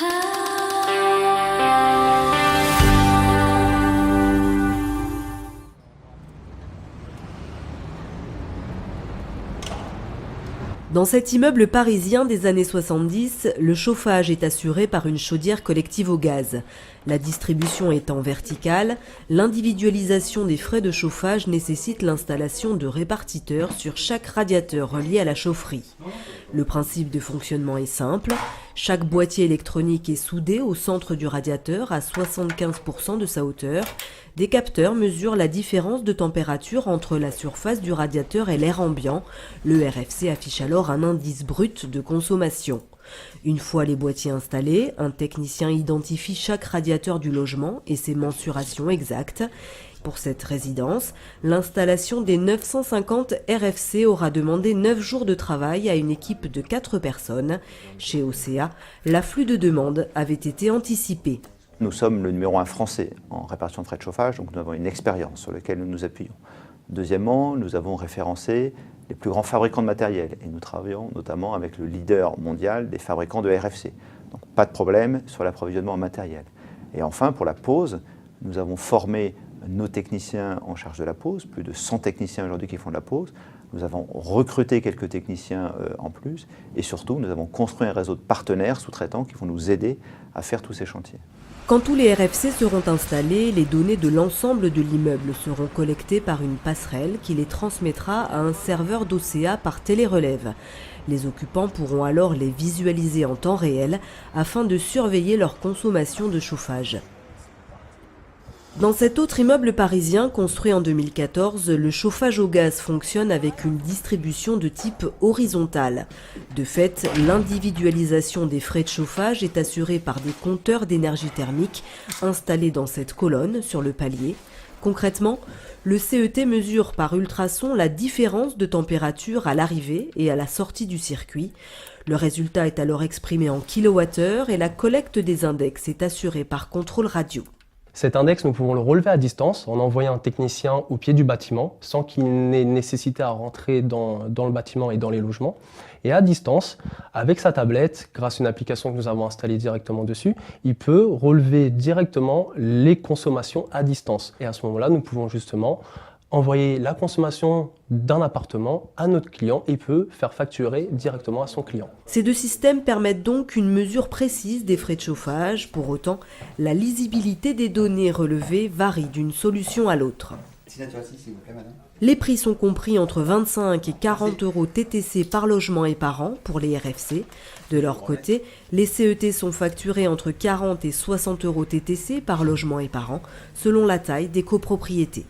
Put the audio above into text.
Dans cet immeuble parisien des années 70, le chauffage est assuré par une chaudière collective au gaz. La distribution étant verticale, l'individualisation des frais de chauffage nécessite l'installation de répartiteurs sur chaque radiateur relié à la chaufferie. Le principe de fonctionnement est simple. Chaque boîtier électronique est soudé au centre du radiateur à 75% de sa hauteur. Des capteurs mesurent la différence de température entre la surface du radiateur et l'air ambiant. Le RFC affiche alors un indice brut de consommation. Une fois les boîtiers installés, un technicien identifie chaque radiateur du logement et ses mensurations exactes. Pour cette résidence, l'installation des 950 RFC aura demandé 9 jours de travail à une équipe de 4 personnes. Chez OCA, l'afflux de demandes avait été anticipé. Nous sommes le numéro 1 français en répartition de frais de chauffage, donc nous avons une expérience sur laquelle nous nous appuyons. Deuxièmement, nous avons référencé les plus grands fabricants de matériel et nous travaillons notamment avec le leader mondial des fabricants de RFC. Donc pas de problème sur l'approvisionnement en matériel. Et enfin, pour la pose, nous avons formé nos techniciens en charge de la pose, plus de 100 techniciens aujourd'hui qui font de la pose. Nous avons recruté quelques techniciens en plus et surtout nous avons construit un réseau de partenaires sous-traitants qui vont nous aider à faire tous ces chantiers. Quand tous les RFC seront installés, les données de l'ensemble de l'immeuble seront collectées par une passerelle qui les transmettra à un serveur d'OCA par télérelève. Les occupants pourront alors les visualiser en temps réel afin de surveiller leur consommation de chauffage. Dans cet autre immeuble parisien construit en 2014, le chauffage au gaz fonctionne avec une distribution de type horizontal. De fait, l'individualisation des frais de chauffage est assurée par des compteurs d'énergie thermique installés dans cette colonne sur le palier. Concrètement, le CET mesure par ultrasons la différence de température à l'arrivée et à la sortie du circuit. Le résultat est alors exprimé en kWh et la collecte des index est assurée par contrôle radio. Cet index, nous pouvons le relever à distance en envoyant un technicien au pied du bâtiment sans qu'il n'ait nécessité à rentrer dans le bâtiment et dans les logements. Et à distance, avec sa tablette, grâce à une application que nous avons installée directement dessus, il peut relever directement les consommations à distance. Et à ce moment-là, nous pouvons justement envoyer la consommation d'un appartement à notre client et peut faire facturer directement à son client. Ces deux systèmes permettent donc une mesure précise des frais de chauffage. Pour autant, la lisibilité des données relevées varie d'une solution à l'autre. Les prix sont compris entre 25 et 40 euros TTC par logement et par an pour les RFC. De leur côté, les CET sont facturés entre 40 et 60 euros TTC par logement et par an, selon la taille des copropriétés.